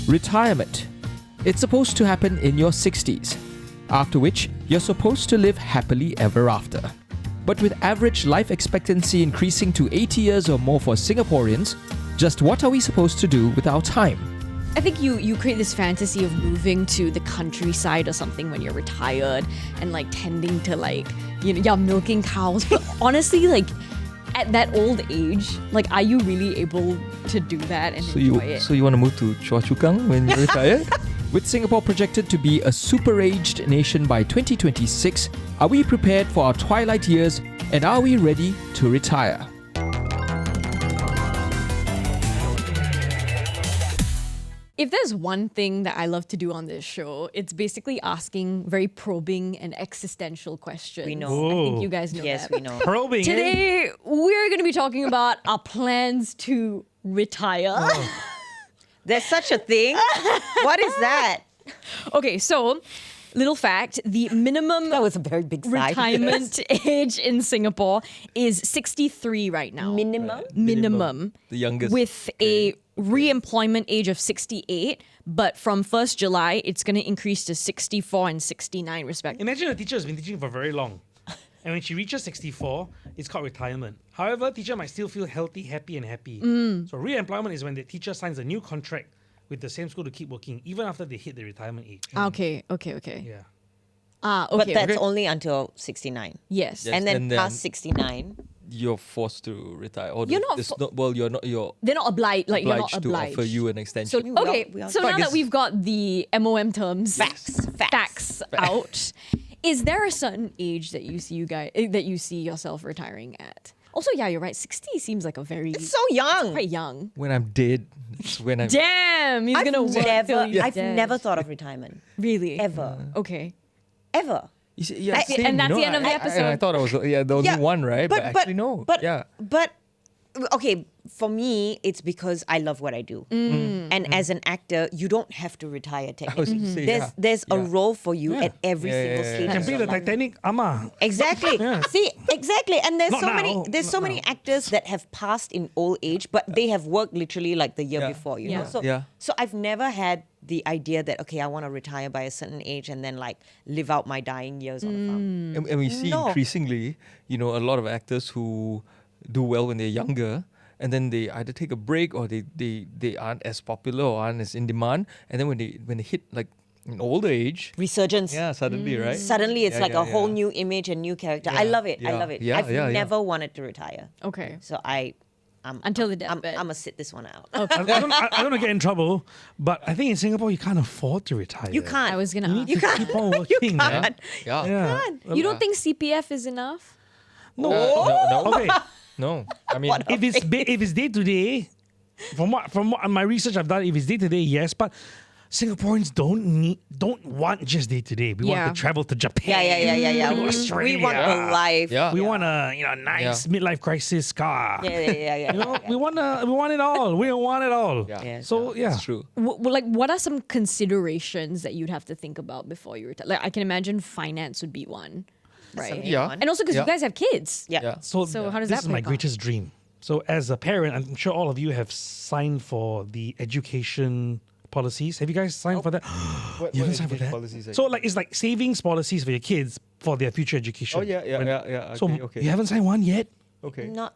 Retirement. It's supposed to happen in your 60s, after which you're supposed to live happily ever after. But with average life expectancy increasing to 80 years or more for Singaporeans, just what are we supposed to do with our time? I think you create this fantasy of moving to the countryside or something when you're retired and like tending to you're milking cows. But honestly, like at that old age, like are you really able to do that and enjoy it? So you want to move to Choa Chu Kang when you're retired? With Singapore projected to be a super-aged nation by 2026, are we prepared for our twilight years and are we ready to retire? If there's one thing that I love to do on this show, it's basically asking very probing and existential questions. We know. I think you guys know Yes, that. we know. Probing. Today, we're going to be talking about our plans to retire. There's such a thing? What is that? Okay, so little fact, the minimum That was a very big sigh. retirement age in Singapore is 63 right now. Minimum? Minimum. The youngest. With a re-employment age of 68, but from 1st July, it's going to increase to 64 and 69 respectively. Imagine a teacher has been teaching for very long. And when she reaches 64, it's called retirement. However, teacher might still feel healthy, happy, and happy. So re-employment is when the teacher signs a new contract with the same school to keep working, even after they hit the retirement age. Okay. Yeah. Okay. But that's Okay. only until 69. Yes. Yes. And then and then- past 69. You're forced to retire. Or You're not it's fo- not. Well, you're not. You're They're not obliged. Like, you're not obliged to obliged. offer you an So, extension. okay, we all so do. now that we've got the MOM terms, Facts. out, is there a certain age that you see yourself retiring at? Also, yeah, you're right. 60 seems like a very So young. quite young. When I'm dead, that's when I'm. Damn, he's gonna work till he's I've dead. never thought of retirement. Really Ever. Okay. Ever. You see, yeah, That's it, same, and that's you know, the end of the I episode. thought I was the only one, right? But actually, no. But, yeah. but okay, for me, it's because I love what I do. And as an actor, you don't have to retire I was technically. gonna say, There's a Yeah. role for you Yeah. at every Yeah, single yeah, stage. yeah. Can of play your the life. Titanic, Ama. Exactly. Yeah. See, exactly. And there's Not so now, many not now. actors that have passed in old age, but they have worked literally like the year Yeah. before, you Yeah. know. So Yeah. so I've never had the idea that okay, I want to retire by a certain age and then like live out my dying years on a farm. And we see No. increasingly, a lot of actors who do well when they're younger, and then they either take a break or they aren't as popular or aren't as in demand, and then when they hit like an older age, Resurgence. yeah, suddenly, right? Suddenly it's Yeah, like yeah, a whole yeah. new image and new character. I love it. I Yeah. love it. Yeah, I've yeah, yeah. never wanted to retire. Okay. So I'm Until the deathbed. I'm gonna sit this one out. I don't want to get in trouble, but I think in Singapore you can't afford to retire. You can't. I was gonna You ask. need to keep on working. Yeah. man. Yeah. Yeah. You don't think CPF is enough? No. Okay. No. I mean, if it's day to day, from what my research I've done, if it's day to day, yes, but Singaporeans don't want just day to day. We Yeah. want to travel to Japan. Yeah. to We Australia. want the life. yeah. We want a nice midlife crisis car. Yeah. We want it all. We want it all. Yeah. Yeah. So yeah. It's true. What are some considerations that you'd have to think about before you retire? Like, I can imagine finance would be one, right? Yeah. And also because Yeah. you guys have kids. Yeah. Yeah. So how does this that is my play out? greatest dream. So as a parent, I'm sure all of you have signed for the education policies. Have you guys signed for that? You haven't signed for that? Policies, So like it's like savings policies for your kids for their future education. Oh yeah. So Okay. you haven't signed one yet? Okay. No.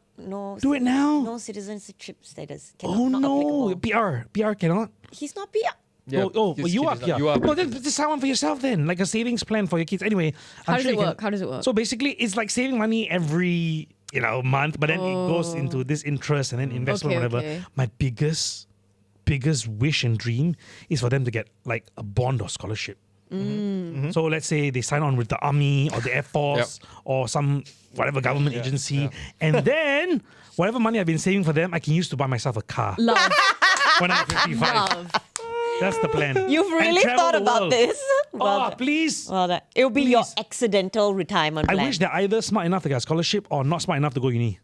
Do it now. No citizenship status. Oh Not no, applicable. PR cannot. He's not PR. Yeah, well, his you kid are is not- PR. you are No, then just sign one for yourself then, like a savings plan for your kids. Anyway, How I'm does sure it you can- work? How does it work? So basically, it's like saving money every month, but then it goes into this interest and then investment, Okay, whatever. okay. My biggest wish and dream is for them to get like a bond or scholarship. So let's say they sign on with the army or the air force or some whatever government agency, and then whatever money I've been saving for them, I can use to buy myself a car Love, when I'm 55. love. That's the plan. You've And really travel thought the about world. this. Oh, please. Well done. It'll be your Please. accidental retirement I plan. wish they're either smart enough to get a scholarship or not smart enough to go uni.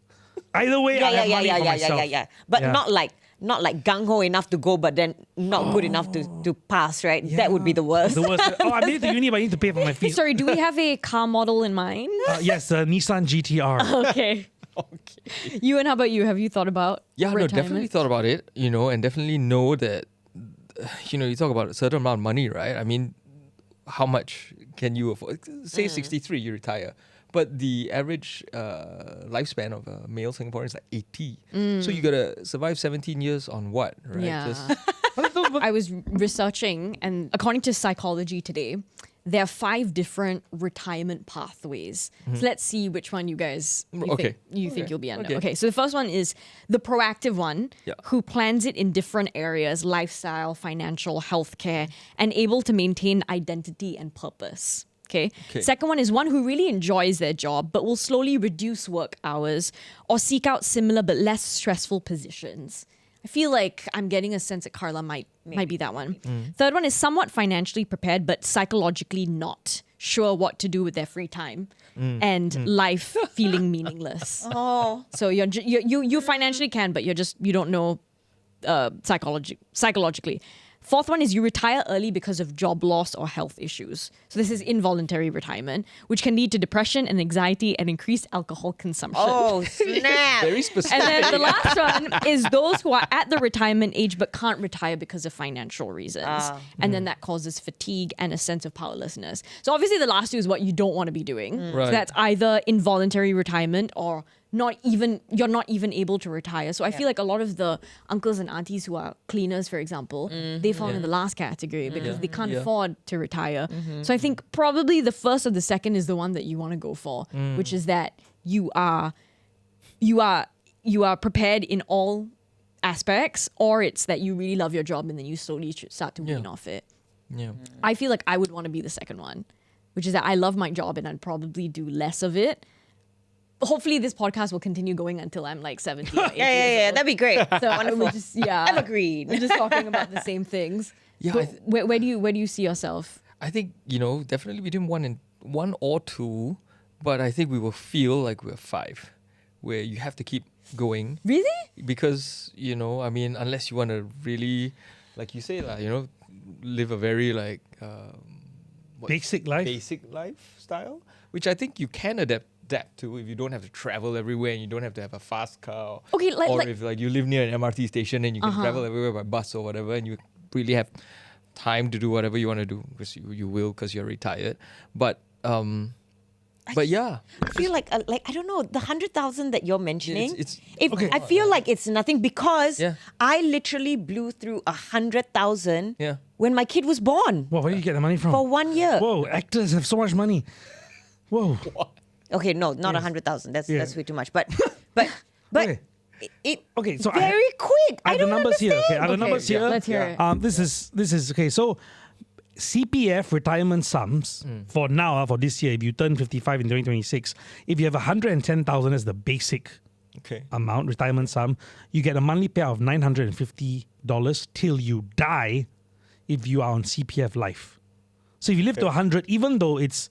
Either way, I have money for myself. But Yeah. not like gung ho enough to go, but then not good enough to pass, right? That would be the worst. The worst. Oh, I made it to uni, but I need to pay for my fees. Sorry, do we have a car model in mind? Yes, Nissan GTR. Okay. You, and how about you? Have you thought about Yeah, no, retirement? definitely thought about it, and definitely know that you talk about a certain amount of money, right? I mean, how much can you afford? Say 63, you retire. But the average lifespan of a male Singaporean is like 80. So you gotta survive 17 years on what, right? Yeah. I was researching, and according to Psychology Today, there are 5 different retirement pathways. So let's see which one you guys think you'll be under. Okay, so the first one is the proactive one, who plans it in different areas: lifestyle, financial, healthcare, and able to maintain identity and purpose. Okay. Second one is one who really enjoys their job but will slowly reduce work hours or seek out similar but less stressful positions. I feel like I'm getting a sense that Carla might be that one. Third one is somewhat financially prepared but psychologically not sure what to do with their free time and life feeling meaningless. So you financially can, but you don't know psychologically. Fourth one is you retire early because of job loss or health issues. So this is involuntary retirement, which can lead to depression and anxiety and increased alcohol consumption. Oh, snap. Very specific. And then the last one is those who are at the retirement age but can't retire because of financial reasons. And then that causes fatigue and a sense of powerlessness. So obviously the last two is what you don't want to be doing. Right. So that's either involuntary retirement or you're not even able to retire. So I feel like a lot of the uncles and aunties who are cleaners, for example, they fall in the last category because they can't afford to retire. So I think probably the first or the second is the one that you want to go for, which is that you are prepared in all aspects, or it's that you really love your job and then you slowly start to wean off it. Yeah. I feel like I would want to be the second one, which is that I love my job and I'd probably do less of it. Hopefully this podcast will continue going until I'm like 70 or 80 years old. That'd be great. So we're just, Evergreen. we're just talking about the same things. Yeah, But where do you see yourself? I think, definitely between one or two, but I think we will feel like we're 5, where you have to keep going. Really? Because, unless you want to really, like you say, live a very Basic life. basic lifestyle, which I think you can adapt to if you don't have to travel everywhere and you don't have to have a fast car. Okay, if you live near an MRT station and you can travel everywhere by bus or whatever, and you really have time to do whatever you want to do, because you will, because you're retired. But yeah, I feel like I don't know, the 100,000 that you're mentioning. I feel like it's nothing because I literally blew through 100,000 when my kid was born Where do you get the money from? for 1 year. Whoa, actors have so much money. Whoa. Okay, no, not 100,000. That's way too much. But Okay. it So very quick. I have the numbers here. Okay, I have the numbers here. Let's hear it. This is okay. So CPF retirement sums for now, for this year, if you turn 55 in 2026, if you have 110,000 as the basic amount, retirement sum, you get a monthly payout of $950 till you die if you are on CPF Life. So if you live to 100, even though it's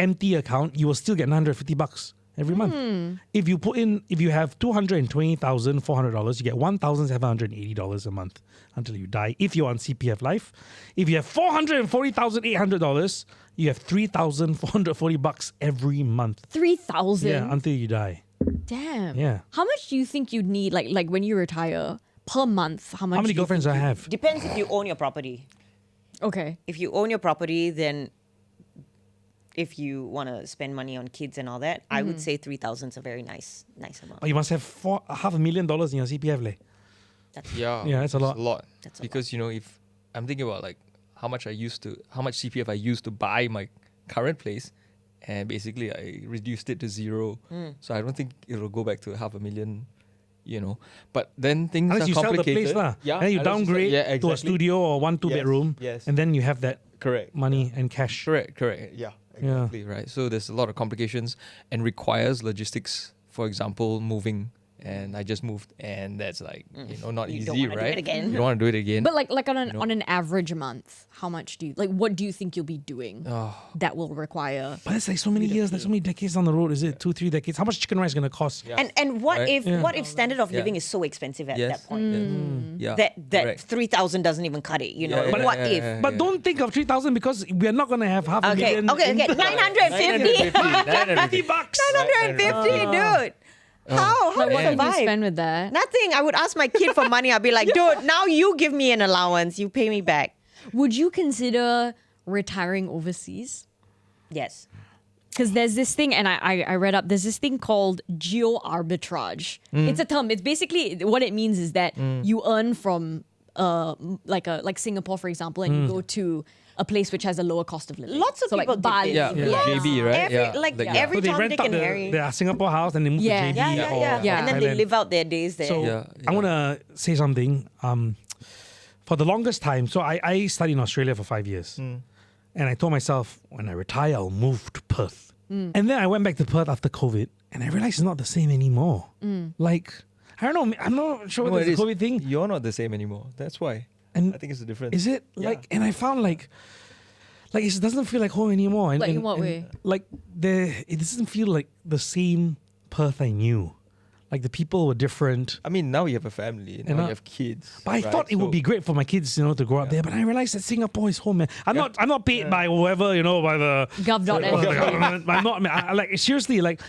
empty account, you will still get $950 every month. If you have $220,400, you get $1,780 a month until you die. If you're on CPF Life, if you have $440,800, you have $3,440 every month. 3,000? Yeah, until you die. Damn. Yeah. How much do you think you'd need, like when you retire, per month? How many girlfriends do I have? depends if you own your property. Okay. If you own your property, then if you want to spend money on kids and all that, I would say 3,000 is a very nice amount. Oh, you must have $500,000 in your CPF, leh. That's a lot. That's a because if I'm thinking about how much CPF I used to buy my current place, and basically I reduced it to 0. So I don't think it'll go back to $500,000. But then things Unless are you complicated. sell the place, then you downgrade to a studio or 1-2 bedroom, and then you have that money and cash. Correct. Yeah, exactly, right. So there's a lot of complications and requires logistics. For example, moving. And I just moved, and that's not easy, don't wanna right? do it again. You don't want to do it again. But like on an average month, how much what do you think you'll be doing that will require? But it's like so many years, like so many decades on the road. Is it 2-3 decades? How much chicken rice going to cost? And what Right. if standard of living is so expensive at that point? Yeah. That 3,000 doesn't even cut it, But what if? But don't think of 3,000 because we're not going to have $500,000. Okay, 950. $950. $950, dude. How Like, to what did you survive? spend with that? Nothing. I would ask my kid for money. I'd be like, dude, now you give me an allowance. You pay me back. Would you consider retiring overseas? Yes. Because there's this thing, and I read up, there's this thing called geo arbitrage. It's a term. It's basically, what it means is that you earn from like Singapore, for example, and you go to a place which has a lower cost of living. Lots of so people like did Bali. this. JB, right? Every So they Tom, rent Dick, out and Harry. their Singapore house and they move Yeah. to JB Yeah. or Yeah. And then they Thailand. live out their days there. So Yeah, I want to say something. For the longest time, so I studied in Australia for 5 years. And I told myself, when I retire, I'll move to Perth. And then I went back to Perth after COVID and I realized it's not the same anymore. Like, I don't know, I'm not sure whether it's a COVID thing. You're not the same anymore. That's why. And I think it's a difference. Is it? Yeah. Like, and I found like it doesn't feel like home anymore. And, Like, in and- what and, way? Like, it doesn't feel like the same Perth I knew. Like, the people were different. I mean, now you have a family. Now And you have kids. But I thought it would be great for my kids, to grow up there. But I realized that Singapore is home, man. I'm not paid by whoever, by the Gov.S. the government. I'm not. Like seriously, like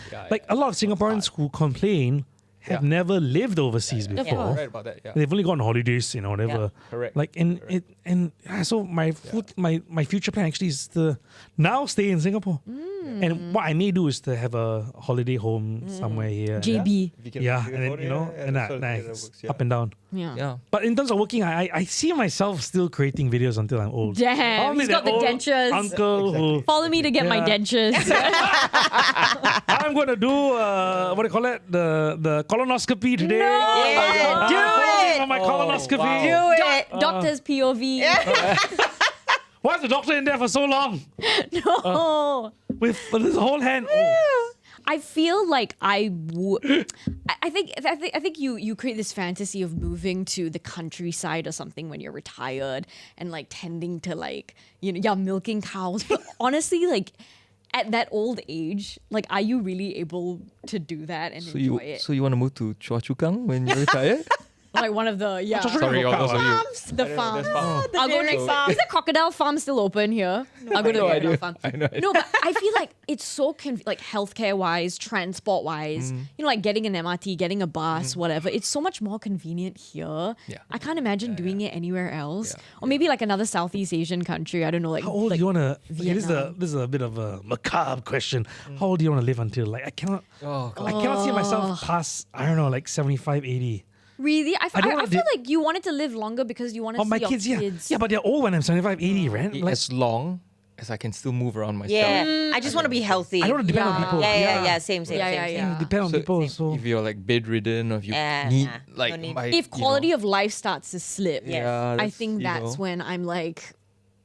a lot of Singaporeans who complain have never lived overseas before. Right about that. Yeah. They've only gone on holidays, whatever. Correct. Like so my future plan actually is to now stay in Singapore. And what I may do is to have a holiday home somewhere here. JB. If you can Yeah, figure and it then out, and yeah, that, that nice, works, yeah. up and down. Yeah. Yeah. But in terms of working, I see myself still creating videos until I'm old. Damn, I'll be he's got that the old dentures. Uncle who Follow me to get my Yeah. dentures. I'm gonna do what do you call it? The colonoscopy today. No! Yeah, do Focusing it. on my colonoscopy. Do it. Doctor's POV. Why's the doctor in there for so long? No. With his whole hand. Oh. I feel like I would. I think you create this fantasy of moving to the countryside or something when you're retired and like tending to milking cows. But honestly, like at that old age, like are you really able to do that and So enjoy you it? so you want to move to Chua Chu Kang when you're retired? Like one of the Sorry, all those of you. the farms. farm. I'll go next. Is the crocodile farm still open here? I'll go to the no crocodile idea. farm. I know. No, but I feel like it's so like healthcare wise, transport wise, like getting an MRT, getting a bus, whatever. It's so much more convenient here. Yeah. I can't imagine doing it anywhere else. Yeah. Or maybe like another Southeast Asian country. I don't know. Like How old like do you wanna? Okay, Vietnam. this is a bit of a macabre question. How old do you wanna live until? Like I cannot. Oh, God. I cannot see myself past. I don't know, like 75, 80. Really? I don't feel wanna like you wanted to live longer because you wanted Oh, to see my your kids, yeah. kids. Yeah, but they're old when I'm 75, 80, right? Like, as long as I can still move around myself. Yeah. I just want to be healthy. I don't want to depend on Yeah. people. Yeah. Same. Yeah. Depend on So people. So if you're like bedridden or if you Yeah, need nah, like no need. my, If you quality know, of life starts to slip, Yeah, I think you that's know. when I'm like,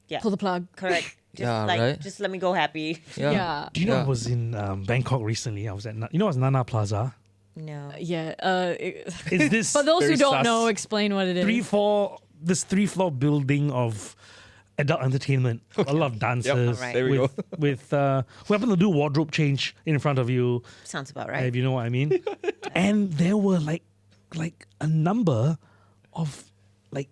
Yeah. pull the plug. Correct. Just Yeah, right? just let me go happy. yeah. do you know I Yeah. was in Bangkok recently? I was at what's Nana Plaza? No. Yeah. Is this For those who Very don't sus. know, explain what it is. 3-floor building of adult entertainment? A lot of dancers. Alright. There we go. with who happen to do wardrobe change in front of you, Sounds about right. if you know what I mean. And there were like a number of like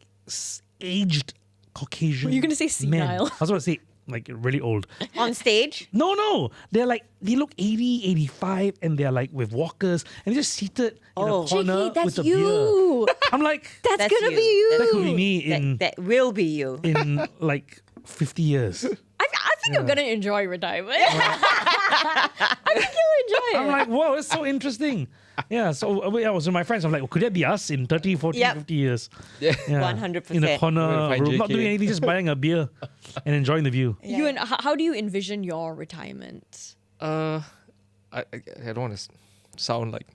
aged Caucasian. Were you gonna say men. senile? I was going to say like really old. On stage? No. They look 80, 85 and they're like with walkers and they're just seated in a Oh. corner Jakey, that's with a beer. you. I'm like, That's That's gonna you. be you. that could be me in That will be you. in like 50 years. I think you're gonna enjoy retirement. I think you'll enjoy it. I'm like, whoa, that's so interesting. Yeah, so I was with my friends. I'm like, well, could that be us in 30, 40, Yep. 50 years? Yeah. Yeah. 100%. In a We're corner gonna find room, not JK. doing anything, just buying a beer and enjoying the view. You and how do you envision your retirement? I don't want to sound like,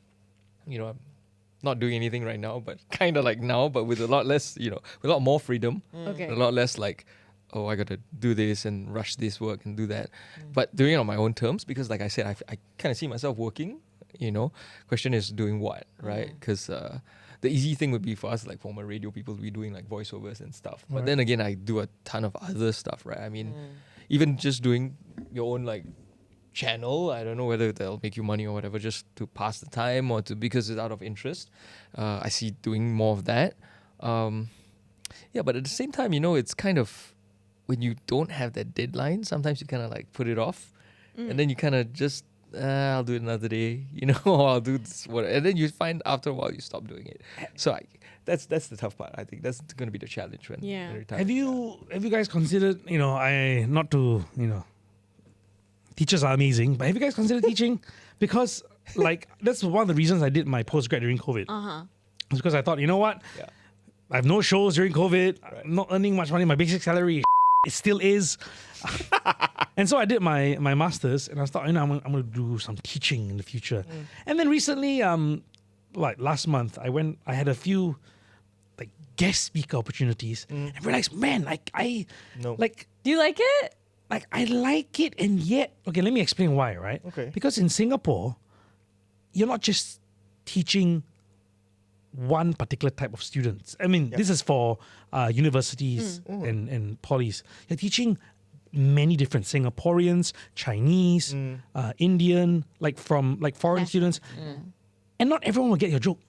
I'm not doing anything right now, but kind of like now, but with a lot less, with a lot more freedom, Okay. a lot less like, oh, I got to do this and rush this work and do that. But doing it on my own terms, because like I said, I kind of see myself working, Question is doing what, right? Because the easy thing would be for us, like former radio people, to be doing like voiceovers and stuff. But then again, I do a ton of other stuff, right? I mean, even just doing your own like channel, I don't know whether they'll make you money or whatever, just to pass the time or because it's out of interest. I see doing more of that. But at the same time, it's kind of, when you don't have that deadline, sometimes you kind of like put it off and then you kind of just I'll do it another day, you know, or I'll do this, what, and then you find after a while you stop doing it. So that's the tough part. I think that's going to be the challenge when Yeah. when retire. Have you guys considered, not to, teachers are amazing, but have you guys considered teaching? Because that's one of the reasons I did my postgrad during COVID. It's because I thought, you know what? Yeah. I have no shows during COVID. Right. I'm not earning much money. My basic salary, it still is. And so I did my master's, and I thought, I'm going to do some teaching in the future. And then recently, last month, I had a few guest speaker opportunities, and realized, man, No. Do you like it? I like it, and yet, okay, let me explain why, right? Okay. Because in Singapore, you're not just teaching one particular type of students. I mean, this is for universities and polys. You're teaching many different Singaporeans, Chinese, Indian, foreign students, and not everyone will get your joke,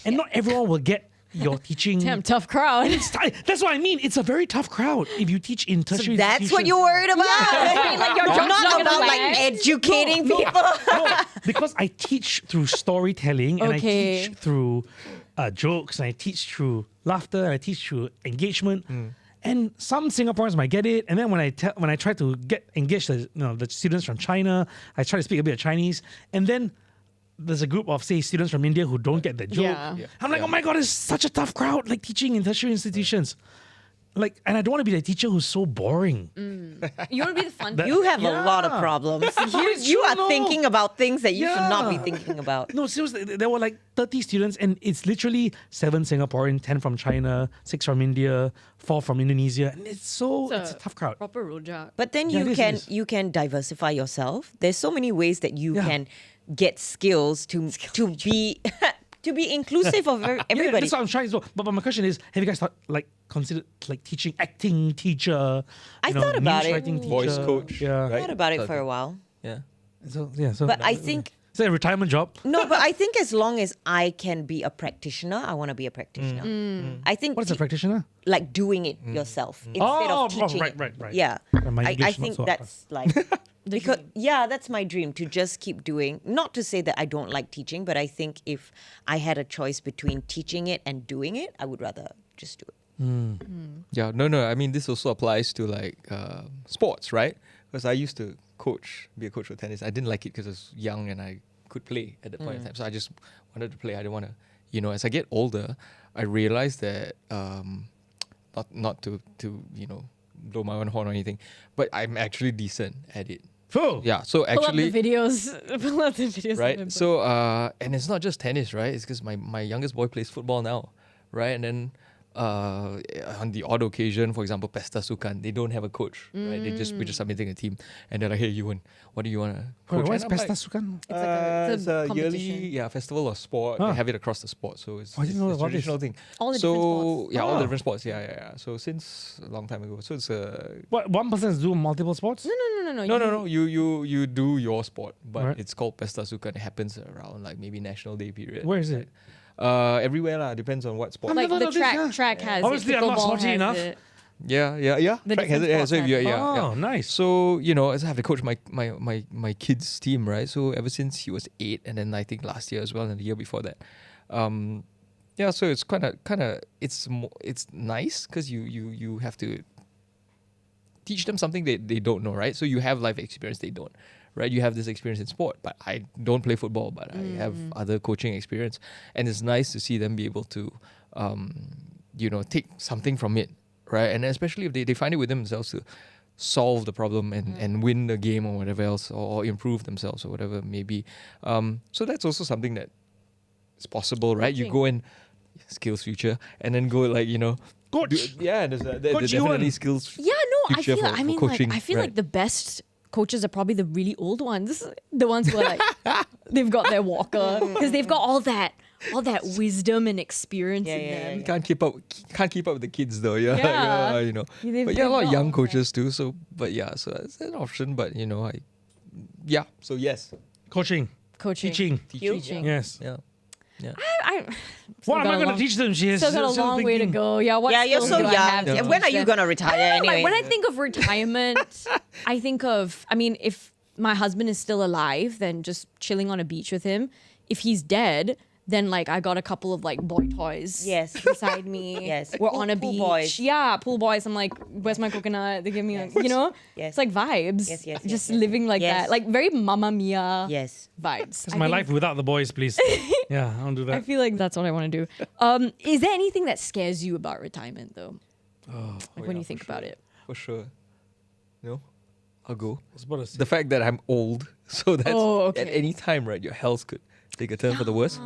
and not everyone will get your teaching. Damn, tough crowd. That's what I mean. It's a very tough crowd if you teach in tertiary That's what institutions. you're worried about. Like your No, joke's not not gonna about land. educating people. No, because I teach through storytelling, and I Okay. teach through jokes, and I teach through laughter, and I teach through engagement. And some Singaporeans might get it, and then when I try to engage the students from China, I try to speak a bit of Chinese, and then there's a group of, say, students from India who don't get the joke. Yeah. Yeah. I'm like, oh my God, it's such a tough crowd, teaching in tertiary institutions. And I don't want to be the teacher who's so boring. You want to be the fun. You have a lot of Yeah. problems. it's You true, are no. thinking about things that you should not be Yeah. thinking about. No, seriously, there were 30 students, and it's literally 7 Singaporean, 10 from China, 6 from India, 4 from Indonesia, and it's a tough crowd. Proper rojak. But then Yeah, it is. you can diversify yourself. There's so many ways that you Yeah. can get skills to be to be inclusive of Yeah, everybody. that's what I'm trying to do. But my question is, have you guys considered teaching acting teacher? I thought about news it. writing teacher? Voice coach, Yeah. right? thought about it for a Okay. while. Yeah. So But I think is that a retirement job? no, but I think as long as I can be a practitioner, I want to be a practitioner. I think What is a practitioner? like doing it yourself instead Oh, of teaching right, it. right. Yeah, My I English not think so that's because that's my dream to just keep doing. Not to say that I don't like teaching, but I think if I had a choice between teaching it and doing it, I would rather just do it. Yeah, no. I mean, this also applies to sports, right? Because I used to be a coach for tennis. I didn't like it because I was young and I could play at that point in time. So I just wanted to play. I didn't want to, as I get older, I realized that not to blow my own horn or anything, but I'm actually decent at it. Oh. Yeah. So Pull actually, up the videos. Pull up the videos. right? So and it's not just tennis, right? It's because my youngest boy plays football now, right? And then on the odd occasion, for example, Pesta Sukan, they don't have a coach, right? We're just submitting a team, and they're like, "Hey, Ewan, what do you want to coach?" What's And I'm like, Pesta Sukan? It's a yearly competition. festival of sport. They have it across the sport, so it's, I didn't know it's a about this. traditional thing. All the so different sports. yeah, all Oh. the different sports. Yeah. So since a long time ago, so it's What, one person is doing multiple sports? no. You do your sport, but Right. it's called Pesta Sukan. It happens around maybe National Day period. Where is it? Everywhere lah. Depends on what sport. Like never the noticed, yeah. track has Obviously, it. I'm not Pickleball sporty has enough. it. Yeah. The Track has different it. Yeah, sports so have yeah, it. yeah. Oh, nice. So as I have to coach my kids' team, right? So ever since he was 8, and then I think last year as well, and the year before that, yeah. So it's kind of it's nice because you have to teach them something they don't know, right? So you have life experience they don't, right? You have this experience in sport, but I don't play football, but I have other coaching experience, and it's nice to see them be able to, take something from it, right? And especially if they find it within themselves to solve the problem and win the game or whatever else, or improve themselves or whatever it may be. So that's also something that is possible, right? You Coaching. go in skills future and then go Coach. there's Coach definitely Ewan. skills. Yeah, no, future for coaching, I feel right. like the best coaches are probably the really old ones. The ones who are they've got their walker because they've got all that wisdom and experience in them. You can't keep up with the kids though, yeah. Yeah. But They've a lot of got young all coaches too. So so it's an option. But so yes, Coaching. Coaching. Teaching. Teaching. Yes. yeah. I What am I going to teach them? She has Still got a long way to thinking. go. Yeah, what Yeah, you're skills so do I have young. to When are teach you them? gonna retire I don't know, anyway? When I think of retirement, I think of, if my husband is still alive, then just chilling on a beach with him. If he's dead, then like I got a couple of like boy toys Yes. beside me. Yes. We're Pool- on a pool beach. boys. Yeah, pool boys. I'm like, where's my coconut? They give me Yes. a, you know? Yes. It's like vibes. Yes, yes, Just yes. living like Yes. that. Like very Mamma Mia Yes. vibes. It's I my think- life without the boys, please. Yeah, I don't do I that. feel like that's what I want to do. Is there anything that scares you about retirement though? Like when yeah, you think for about sure. it. For sure. No, I'll go. I was about to say. The fact that I'm old, so that's Oh, at okay. any time, right? Your health could take a turn for the worse,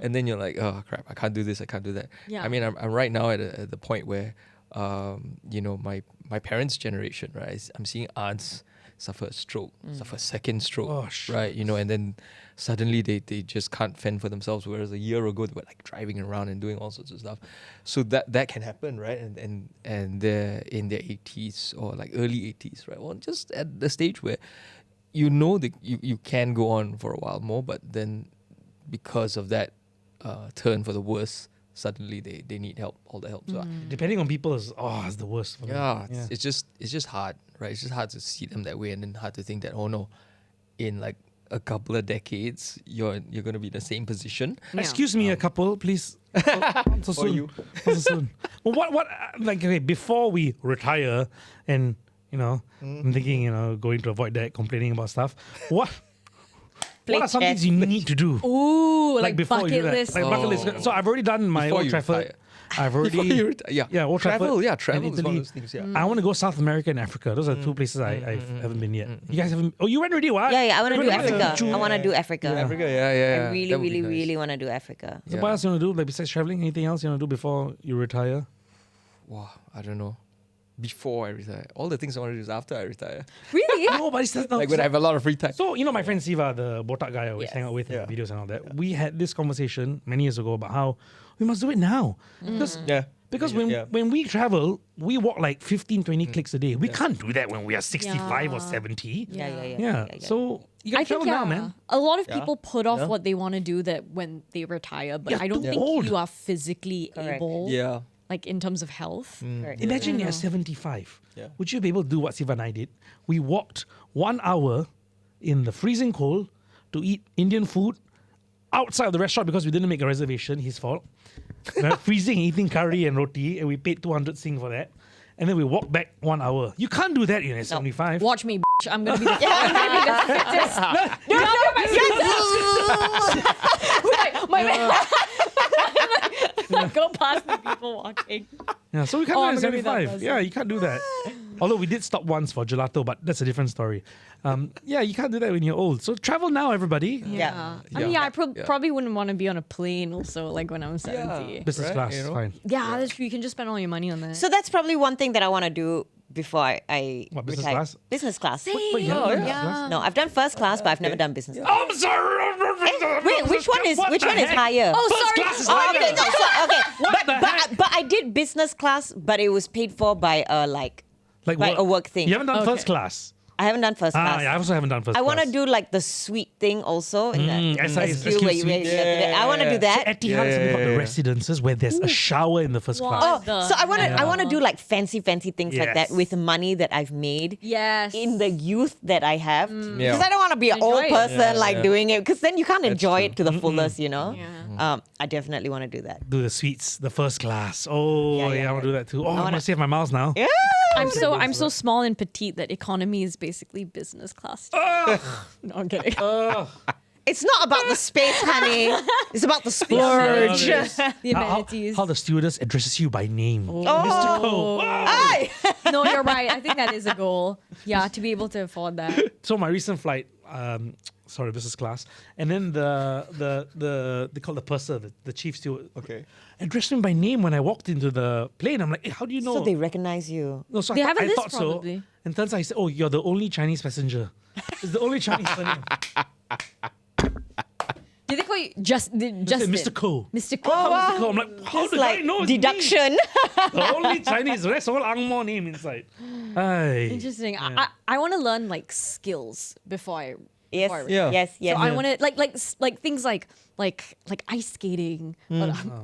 and then you're like, oh crap, I can't do this, I can't do that. Yeah. I mean, I'm right now at the point where, you know, my parents' generation, right? I'm seeing aunts suffer a stroke, suffer a second stroke, Gosh. right? You know, and then suddenly they just can't fend for themselves. Whereas a year ago they were like driving around and doing all sorts of stuff. So that can happen, right? And they're in their 80s or like early 80s, right? Well, just at the stage where you know that you can go on for a while more, but then because of that turn for the worse, suddenly they need help, all the help. So Depending on people, it's the worst. For them. yeah, it's just hard, right? It's just hard to see them that way, and then hard to think that, oh no, in like a couple of decades, you're going to be in the same position. Yeah. Excuse me, a couple, please. Not so For soon. you. Not so soon. Well, what? Like, okay, before we retire, and you know, I'm thinking, you know, going to avoid that, complaining about stuff. What? What are some chess. things you need to do? Ooh, like before you do bucket that? list. Like bucket list. So I've already done my Before Old you Trafford. retire. I've already. Before you retire, yeah. Old Travel, Trafford. yeah, and travel is one of Italy. those things, yeah. I want to go South America and Africa. Those are two places I haven't been yet. You guys haven't? Oh, you went already? What? Yeah, I want to do Everybody went Africa. to- I want to do Africa. Africa, yeah. I really, That would be really, nice. really want to do Africa. So what else you want to do? Like besides traveling, anything else you want to do before you retire? Wow, I don't know. Before I retire, all the things I want to do is after I retire. Really? No, but it's not. Like when I have a lot of free time. So, you know, my friend Siva, the botak guy I always Yes. hang out with in Yeah. the videos and all that, we had this conversation many years ago about how we must do it now. Because when we travel, we walk like 15, 20 clicks a day. We can't do that when we are 65 or 70. Yeah. Yeah. So you got I to travel think now, man. a lot of Yeah. people put off Yeah. what they want to do that when they retire, but You're I don't too think old. you are physically Correct. able, Yeah. like in terms of health. Correct. Imagine you're 75. Yeah. Would you be able to do what Siva and I did? We walked 1 hour in the freezing cold to eat Indian food outside of the restaurant because we didn't make a reservation. His fault. We're freezing, eating curry and roti, and we paid 200 Sing for that. And then we walked back 1 hour. You can't do that in 75. Watch me, bitch. I'm gonna be the, I'm gonna be the fittest. Go past the people walking. Yeah, so we can't Oh, do I'm it at gonna be that 75. person. Yeah, you can't do that. Although we did stop once for gelato, but that's a different story. Yeah, you can't do that when you're old. So travel now, everybody. Yeah. I mean, yeah, I Yeah. probably wouldn't want to be on a plane also, like when I'm 70. Business Right, class, you know? fine. Yeah, that's true. You can just spend all your money on that. So that's probably one thing that I want to do before I What, business retire. class? Business class. But you haven't done business yeah. class? No, I've done first class, but I've never done business class. I'm sorry. Wait, which one is What the heck? higher? Oh, First sorry. class is Oh, higher. okay, no, so, okay. the heck? But I did business class, but it was paid for by Like a work thing. You haven't done Okay. first class. I haven't done first class. Yeah, I also haven't done first I class. want to do like the suite thing also. In that SIS, SQ where you suite. I want to do that. Etihad is something called the residences where there's a shower in the first Wow. class. Oh, so I want to do like fancy things like that Yes. with money that I've made. Yes. In the youth that I have, because Yeah. I don't want to be an Enjoy old it. person doing it, because then you can't enjoy true. it to the fullest, you know. Yeah. I definitely want to do that. Do the suites, the first class. Oh, Yeah, yeah, yeah, I want to do that too. Oh, I want to wanna- save my miles now. Yeah. I'm so small and petite that economy is basically business class. No, I'm kidding. It's not about the space, honey. It's about the splurge. The How, amenities. how the stewardess addresses you by name. Oh. Mr. Cole. Aye. No, you're right. I think that is a goal. Yeah, to be able to afford that. So my recent flight, business class, and then the they call the purser, the chief steward, Okay. addressed me by name when I walked into the plane. I'm like, hey, how do you know? So they recognize you. No, so They I, have a I list thought probably. so. And turns out he said, oh, you're the only Chinese passenger. It's the only Chinese surname. Did they call you Justin? Said, Mr. Ko. Mr. Ko. Mr. Ko. I'm like, how It's did I like know it's me? deduction. The only Chinese, the rest all Ang Mo name inside. Aye. Interesting. Yeah. I want to learn like skills before I. Yes, before I Yeah. yes, yes. So I want to like things like ice skating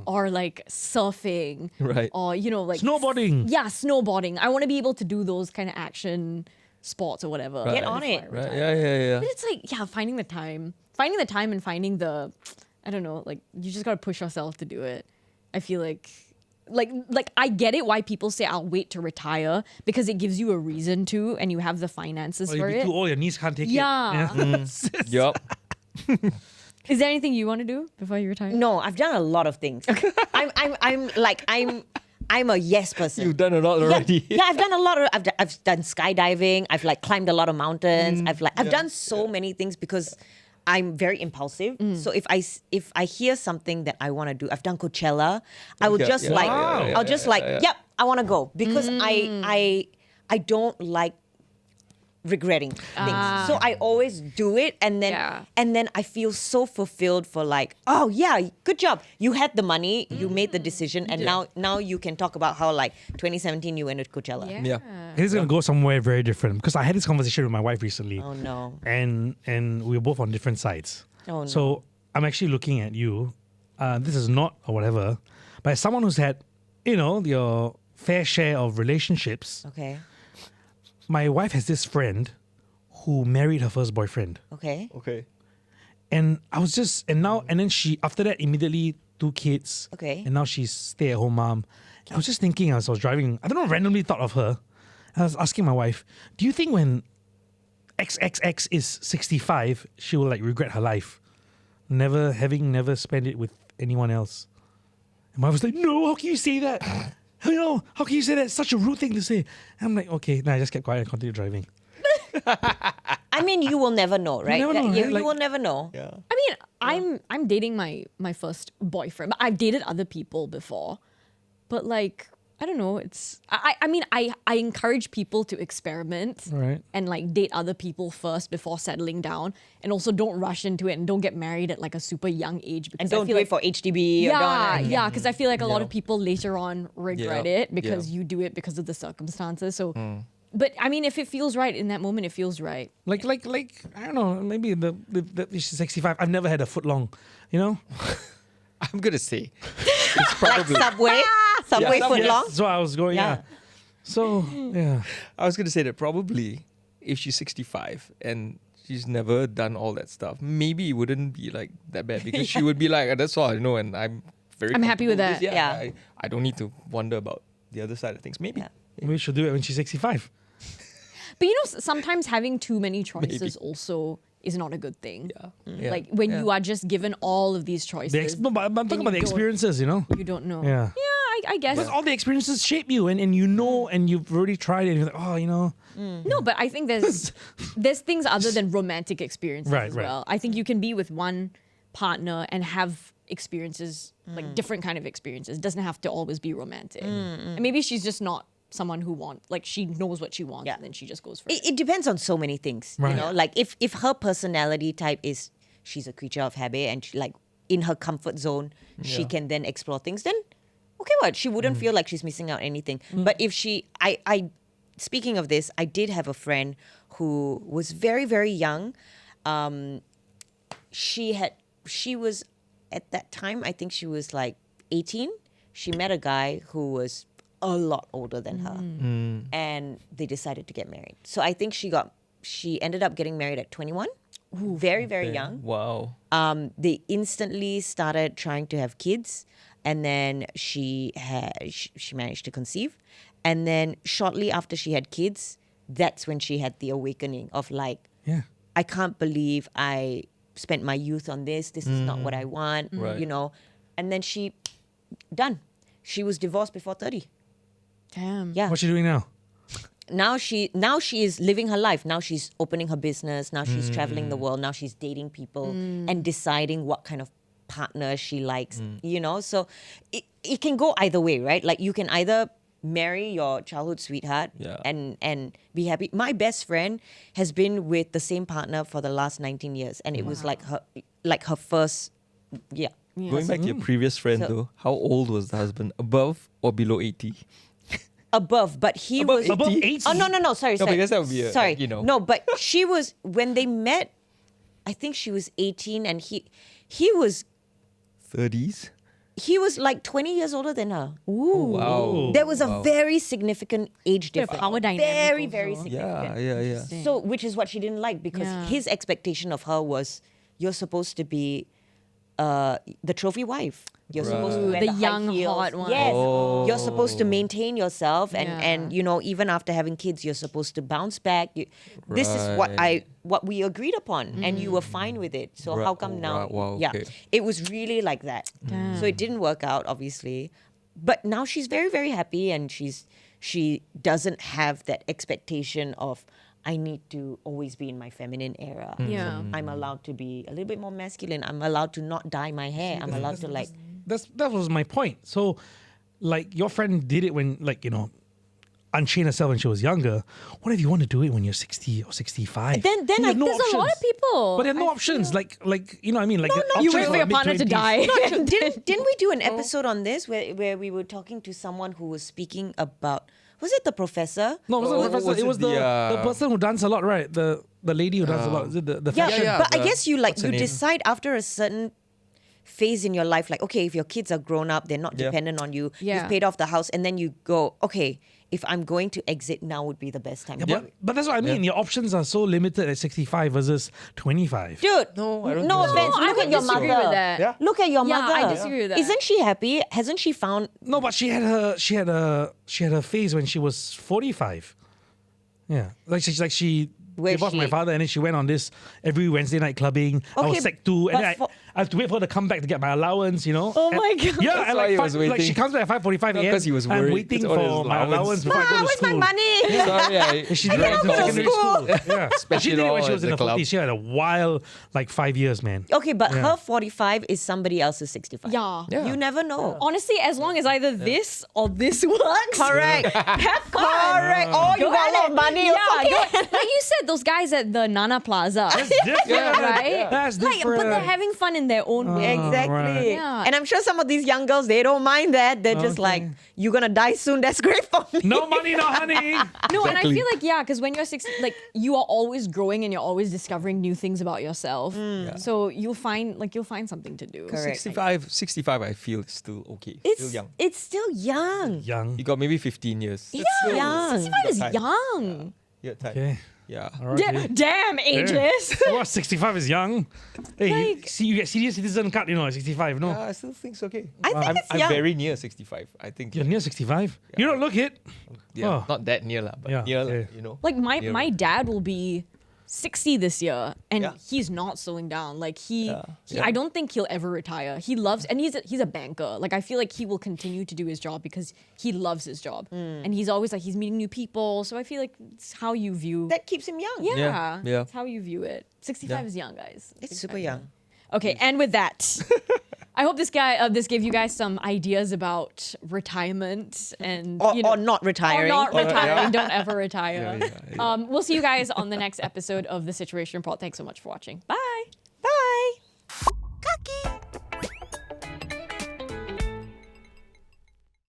or like surfing, Right. Or like Snowboarding. Yeah, snowboarding. I want to be able to do those kind of action sports or whatever. Right. Get on before it. I Right. retire. Yeah. But it's like, yeah, finding the time and finding the, I don't know, like you just gotta push yourself to do it. I feel like I get it why people say I'll wait to retire because it gives you a reason to and you have the finances Or for you'll be it. too old, your knees can't take Yeah. it. Yup. Is there anything you want to do before you retire? No, I've done a lot of things. I'm a yes person. You've done a lot already. Yeah, I've done a lot of. I've done skydiving. I've like climbed a lot of mountains. I've done so many things because I'm very impulsive. So if I hear something that I want to do, I've done Coachella. I will just yep, I want to go because I don't like regretting things. So I always do it and then I feel so fulfilled for like, oh yeah, good job. You had the money, you made the decision, and now you can talk about how like 2017 you went to Coachella. Yeah. It's going to go somewhere very different because I had this conversation with my wife recently. Oh no. And we were both on different sides. Oh, no. So I'm actually looking at you. This is not or whatever, but as someone who's had, your fair share of relationships, Okay. my wife has this friend who married her first boyfriend. Okay. Okay. And I was just, and then she, after that, immediately 2 kids. Okay. And now she's stay-at-home mom. I was just thinking as I was driving, I don't know, randomly thought of her. I was asking my wife, do you think when XXX is 65, she will like regret her life? Never spent it with anyone else. And my wife was like, no, how can you say that? How can you say that? It's such a rude thing to say. And I'm like, okay. Then I just kept quiet and continued driving. I mean, you will never know, right? never know, You right? Like- will never know. Yeah. I mean, I'm dating my first boyfriend, but I've dated other people before. But like, I don't know. It's I encourage people to experiment Right. and like date other people first before settling down, and also don't rush into it and don't get married at like a super young age. Because And don't I feel do like, it for HDB. yeah, because I feel like a lot of people later on regret Yeah. it because Yeah. you do it because of the circumstances. So, but I mean, if it feels right in that moment, it feels right. Like I don't know, maybe the she's 65. I've never had a foot long, I'm gonna say it's probably. Subway Yeah, foot yes. long. So I was going, yeah. Yeah. So, yeah. I was gonna say that probably if she's 65 and she's never done all that stuff, maybe it wouldn't be like that bad because she would be like, that's all I know, and I'm very. I'm happy with comfortable this. that. Yeah. I don't need to wonder about the other side of things. Maybe. Yeah. Maybe she'll do it when she's 65. But sometimes having too many choices also is not a good thing. Yeah. Like when you are just given all of these choices, No, but I'm talking about the experiences, you don't know. Yeah. I guess. Because all the experiences shape you and you know and you've already tried it and you're like, No, but I think there's things other than romantic experiences Right, as right. well. I think you can be with one partner and have experiences, like different kind of experiences. It doesn't have to always be romantic. And maybe she's just not someone who she knows what she wants Yeah. and then she just goes for it. It depends on so many things. Right. Like if her personality type is she's a creature of habit and she, like in her comfort zone, she can then explore things, then okay, what? She wouldn't feel like she's missing out anything. But if I speaking of this, I did have a friend who was very, very young. She was at that time, I think she was like 18. She met a guy who was a lot older than her, and they decided to get married. So I think she ended up getting married at 21. Very, very young. Wow. They instantly started trying to have kids, and then she managed to conceive, and then shortly after she had kids, that's when she had the awakening of like, yeah. I can't believe I spent my youth on this. This is not what I want, Right. And then done. She was divorced before 30. Damn. Yeah. What's she doing now? Now she is living her life. Now she's opening her business. Now she's traveling the world. Now she's dating people and deciding what kind of partner she likes. So it can go either way, right? Like you can either marry your childhood sweetheart and be happy. My best friend has been with the same partner for the last 19 years, and it was like her first. Yeah. Going back to your previous friend though, how old was the husband? Above or below 80? Above, but he Above was 80? Above 80. Oh no! Sorry. No, because that would be sorry. No, but she was when they met. I think she was 18, and he was 30s? He was like 20 years older than her. Ooh. Wow. There was a Wow. very significant age difference. power dynamic Very, very also. significant. Yeah. So, which is what she didn't like because Yeah. his expectation of her was, you're supposed to be the trophy wife. You're supposed to Right. wear The the high young, heels. hot one. Yes, Oh. you're supposed to maintain yourself, and Yeah. you know, even after having kids, you're supposed to bounce back. This is Right. what we agreed upon, and you were fine with it. So how come now? Right, wow, Yeah, okay. it was really like that. So it didn't work out, obviously, but now she's very, very happy, and she doesn't have that expectation of, I need to always be in my feminine era. Yeah. I'm allowed to be a little bit more masculine. I'm allowed to not dye my hair. I'm allowed to like. That was my point. So, like, your friend did it when, like, you know, unchain herself when she was younger. What if you want to do it when you're 60 or 65? Then You I have no There's a lot of options. people. But there are no I options. feel- Like you know what I mean? Like You options wait for your partner to mid-20s. die. didn't we do an episode on this where we were talking to someone who was speaking about, was it the professor? No, it wasn't Oh, the professor. was It it was the the, person who danced a lot, right? The lady who danced a lot. Is it the Yeah, fashion? yeah, but I the- guess you like what's her you name? decide after a certain phase in your life, like, okay, if your kids are grown up, they're not Yeah. dependent on you, Yeah. you've paid off the house, and then you go, okay, if I'm going to exit, now would be the best time. Yeah, but that's what I mean. Your options are so limited at 65 versus 25. Dude, No, I don't no think so. offense. No, I Look would at your disagree mother. with that. Yeah. Look at your Yeah, mother. I disagree with that. Isn't she happy? Hasn't she found? No, but she had her phase when she was 45. Yeah, she Where divorced my she- father, and then she went on this every Wednesday night clubbing. I Okay, was Sec 2, and but then for- I have to wait for her to come back to get my allowance, you know. Oh And- my God. Yeah, That's and why like, he was like she waiting. comes back at 5:45 No, a.m. 'cause he was I'm worried. waiting It's all his for my allowance. allowance before I go to Where's my school. money? Sorry, And she did it in cannot go to secondary school. Yeah, Spent she it did it all when she at was in the her club. 40s. She had a wild, like 5 years, man. Okay, but Yeah. her 45 is somebody else's 65. Yeah. Yeah. You never know. Honestly, as long as either this or this works, Correct. have fun. Correct. Oh, you Go got a lot at of it. money. Yeah, like you said, those guys at the Nana Plaza. That's different. Right? That's Like, different. but they're having fun in their own way. Exactly. right. Yeah. And I'm sure some of these young girls, they don't mind that. They're just Okay. like, you're going to die soon. That's great for me. No money, no honey. No, and I Exactly. feel like, yeah, because when you're 60, like, you are always growing and you're always discovering new things about yourself. So you'll find something to do. Correct. 65, I feel is still okay. It's still young. It's still young. Young. You got maybe 15 years. It's young. 65 is Time. young. Yeah, time. Okay. Yeah. All right. yeah. Damn, ageless. Well, 65 is young. Hey, Like- see, you get senior citizen card, you know, at 65, no? I still think it's okay. I think I'm, it's I'm young. very near 65. I think. You're near 65? You don't look it. Yeah, Oh. not that near, lah, but Yeah, near, yeah. you know. Like my near. dad will be 60 this year and Yeah. he's not slowing down. Like he Yeah. I don't think he'll ever retire. He loves, and he's a banker. Like I feel like he will continue to do his job because he loves his job. And he's always like he's meeting new people. So I feel like it's how you view That keeps him young. yeah, Yeah. it's how you view it. 65 Yeah. is young, guys. It's 65 super is young. Okay, and with that, I hope this gave you guys some ideas about retirement and Or, you know, or not retiring. or not retiring. yeah. Don't ever retire. Yeah, yeah. We'll see you guys on the next episode of The Situation Report. Thanks so much for watching. Bye.